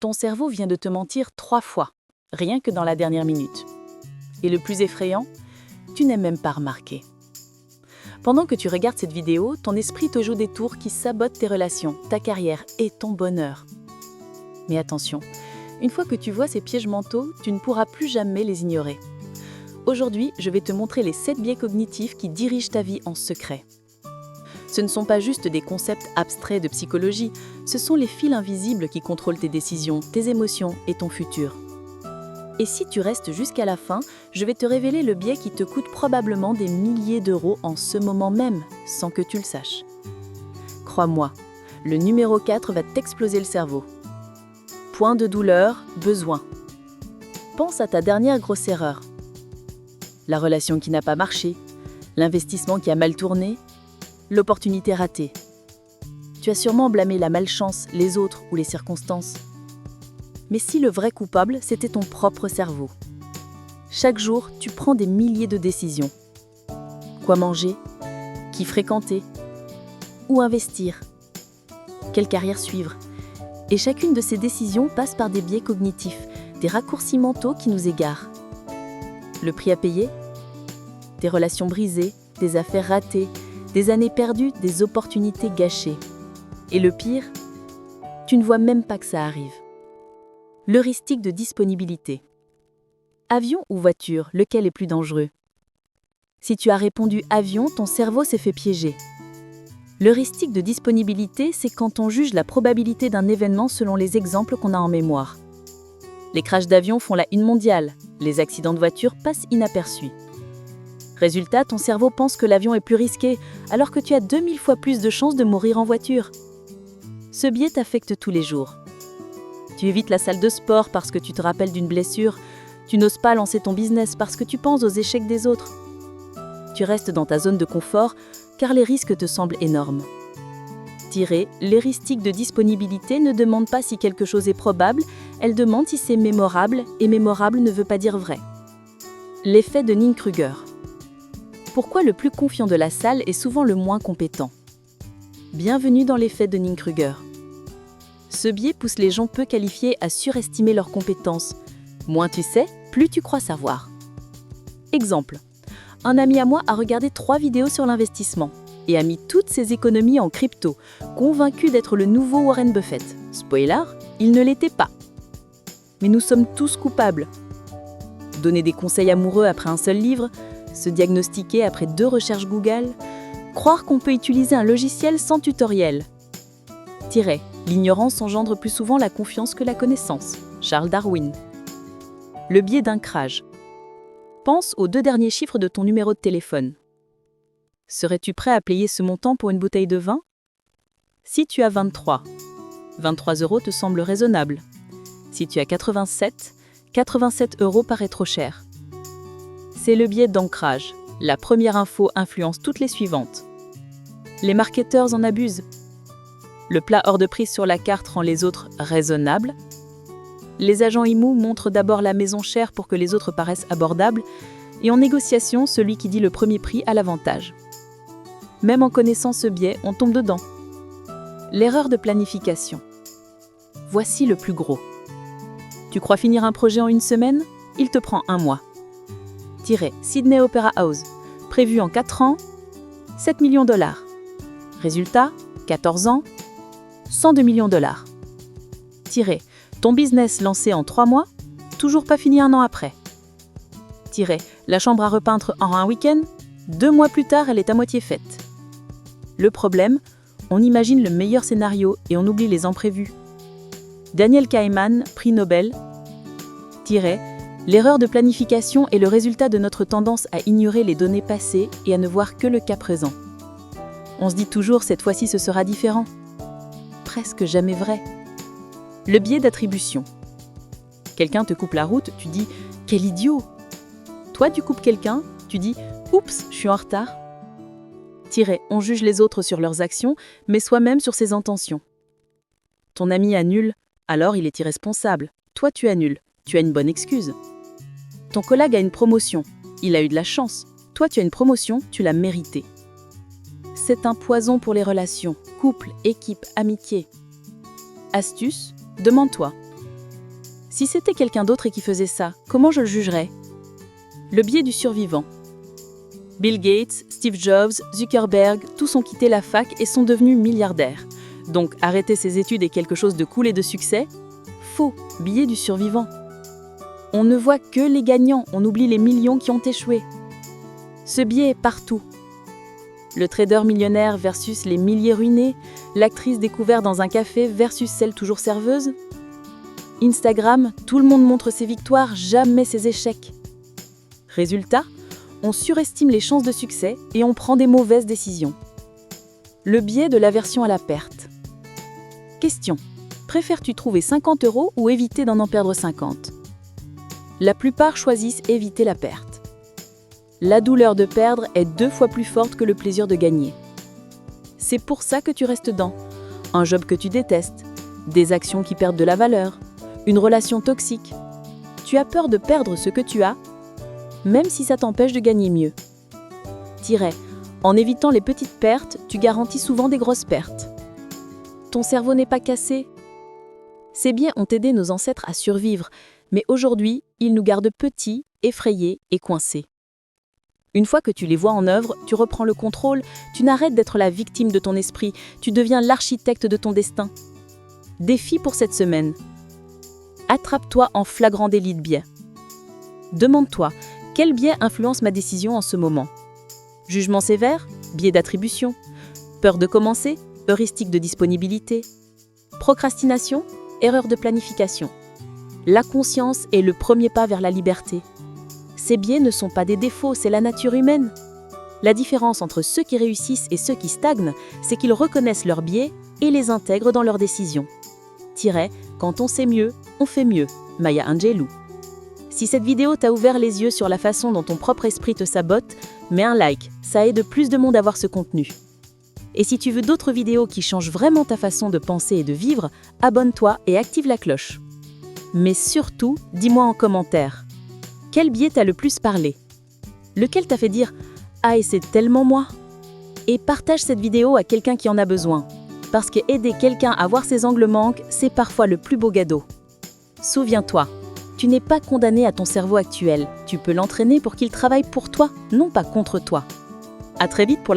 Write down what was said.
ton cerveau vient de te mentir 3 fois, rien que dans la dernière minute. Et le plus effrayant, tu n'es même pas remarqué. Pendant que tu regardes cette vidéo, ton esprit te joue des tours qui sabotent tes relations, ta carrière et ton bonheur. Mais attention, une fois que tu vois ces pièges mentaux, tu ne pourras plus jamais les ignorer. Aujourd'hui, je vais te montrer les 7 biais cognitifs qui dirigent ta vie en secret. Ce ne sont pas juste des concepts abstraits de psychologie, ce sont les fils invisibles qui contrôlent tes décisions, tes émotions et ton futur. Et si tu restes jusqu'à la fin, je vais te révéler le biais qui te coûte probablement des milliers d'euros en ce moment même, sans que tu le saches. Crois-moi, le numéro 4 va t'exploser le cerveau. Point de douleur, besoin. Pense à ta dernière grosse erreur. La relation qui n'a pas marché, l'investissement qui a mal tourné, l'opportunité ratée. Tu as sûrement blâmé la malchance, les autres ou les circonstances. Mais si le vrai coupable, c'était ton propre cerveau. Chaque jour, tu prends des milliers de décisions. Quoi manger? Qui fréquenter? Où investir? Quelle carrière suivre? Et chacune de ces décisions passe par des biais cognitifs, des raccourcis mentaux qui nous égarent. Le prix à payer? Des relations brisées, des affaires ratées, des années perdues, des opportunités gâchées. Et le pire, tu ne vois même pas que ça arrive. L'heuristique de disponibilité. Avion ou voiture, lequel est plus dangereux? Si tu as répondu avion, ton cerveau s'est fait piéger. L'heuristique de disponibilité, c'est quand on juge la probabilité d'un événement selon les exemples qu'on a en mémoire. Les crashs d'avion font la une mondiale, les accidents de voiture passent inaperçus. Résultat, ton cerveau pense que l'avion est plus risqué, alors que tu as 2000 fois plus de chances de mourir en voiture. Ce biais t'affecte tous les jours. Tu évites la salle de sport parce que tu te rappelles d'une blessure. Tu n'oses pas lancer ton business parce que tu penses aux échecs des autres. Tu restes dans ta zone de confort car les risques te semblent énormes. L'heuristique de disponibilité ne demande pas si quelque chose est probable, elle demande si c'est mémorable, et mémorable ne veut pas dire vrai. L'effet de Dunning-Kruger. Pourquoi le plus confiant de la salle est souvent le moins compétent? Bienvenue dans l'effet de Dunning-Kruger. Ce biais pousse les gens peu qualifiés à surestimer leurs compétences. Moins tu sais, plus tu crois savoir. Exemple. Un ami à moi a regardé 3 vidéos sur l'investissement et a mis toutes ses économies en crypto, convaincu d'être le nouveau Warren Buffett. Spoiler, il ne l'était pas. Mais nous sommes tous coupables. Donner des conseils amoureux après un seul livre, se diagnostiquer après 2 recherches Google, croire qu'on peut utiliser un logiciel sans tutoriel. L'ignorance engendre plus souvent la confiance que la connaissance. Charles Darwin. Le biais d'ancrage. Pense aux 2 derniers chiffres de ton numéro de téléphone. Serais-tu prêt à payer ce montant pour une bouteille de vin? Si tu as 23 € te semble raisonnable. Si tu as 87 € paraît trop cher. C'est le biais d'ancrage. La première info influence toutes les suivantes. Les marketeurs en abusent. Le plat hors de prix sur la carte rend les autres raisonnables. Les agents IMO montrent d'abord la maison chère pour que les autres paraissent abordables. Et en négociation, celui qui dit le premier prix a l'avantage. Même en connaissant ce biais, on tombe dedans. L'erreur de planification. Voici le plus gros. Tu crois finir un projet en 1 semaine? Il te prend 1 mois. Sydney Opera House. Prévu en 4 ans, 7 millions $. Résultat, 14 ans, 102 millions $. Ton business lancé en 3 mois, toujours pas fini 1 an après. La chambre à repeindre en un week-end, 2 mois plus tard, elle est à moitié faite. Le problème, on imagine le meilleur scénario et on oublie les imprévus. Daniel Kahneman, prix Nobel. L'erreur de planification est le résultat de notre tendance à ignorer les données passées et à ne voir que le cas présent. On se dit toujours, cette fois-ci ce sera différent. Presque jamais vrai. Le biais d'attribution. Quelqu'un te coupe la route, tu dis « Quel idiot !» Toi, tu coupes quelqu'un, tu dis « Oups, je suis en retard !» On juge les autres sur leurs actions, mais soi-même sur ses intentions. Ton ami annule, alors il est irresponsable. Toi, tu annules, tu as une bonne excuse. Ton collègue a une promotion, il a eu de la chance. Toi, tu as une promotion, tu l'as méritée. C'est un poison pour les relations, couple, équipe, amitié. Astuce, demande-toi, Si c'était quelqu'un d'autre et qui faisait ça, comment je le jugerais? Le biais du survivant. Bill Gates, Steve Jobs, Zuckerberg, tous ont quitté la fac et sont devenus milliardaires. Donc arrêter ses études est quelque chose de cool et de succès? Faux, biais du survivant. On ne voit que les gagnants, on oublie les millions qui ont échoué. Ce biais est partout. Le trader millionnaire versus les milliers ruinés, l'actrice découverte dans un café versus celle toujours serveuse. Instagram, tout le monde montre ses victoires, jamais ses échecs. Résultat, on surestime les chances de succès et on prend des mauvaises décisions. Le biais de l'aversion à la perte. Question. Préfères-tu trouver 50 € ou éviter d'en perdre 50? La plupart choisissent éviter la perte. La douleur de perdre est 2 fois plus forte que le plaisir de gagner. C'est pour ça que tu restes dedans. Un job que tu détestes, des actions qui perdent de la valeur, une relation toxique. Tu as peur de perdre ce que tu as, même si ça t'empêche de gagner mieux. En évitant les petites pertes, tu garantis souvent des grosses pertes. Ton cerveau n'est pas cassé. Ces biais ont aidé nos ancêtres à survivre, mais aujourd'hui, ils nous gardent petits, effrayés et coincés. Une fois que tu les vois en œuvre, tu reprends le contrôle, tu n'arrêtes d'être la victime de ton esprit, tu deviens l'architecte de ton destin. Défi pour cette semaine. Attrape-toi en flagrant délit de biais. Demande-toi, quel biais influence ma décision en ce moment? Jugement sévère, biais d'attribution, peur de commencer, heuristique de disponibilité, procrastination, erreur de planification. La conscience est le premier pas vers la liberté. Ces biais ne sont pas des défauts, c'est la nature humaine. La différence entre ceux qui réussissent et ceux qui stagnent, c'est qu'ils reconnaissent leurs biais et les intègrent dans leurs décisions. Quand on sait mieux, on fait mieux. Maya Angelou. Si cette vidéo t'a ouvert les yeux sur la façon dont ton propre esprit te sabote, mets un like, ça aide plus de monde à voir ce contenu. Et si tu veux d'autres vidéos qui changent vraiment ta façon de penser et de vivre, abonne-toi et active la cloche. Mais surtout, dis-moi en commentaire. Quel biais t'a le plus parlé? Lequel t'a fait dire « Ah, et c'est tellement moi ?» Et partage cette vidéo à quelqu'un qui en a besoin. Parce que aider quelqu'un à voir ses angles manques, c'est parfois le plus beau cadeau. Souviens-toi, tu n'es pas condamné à ton cerveau actuel. Tu peux l'entraîner pour qu'il travaille pour toi, non pas contre toi. À très vite pour la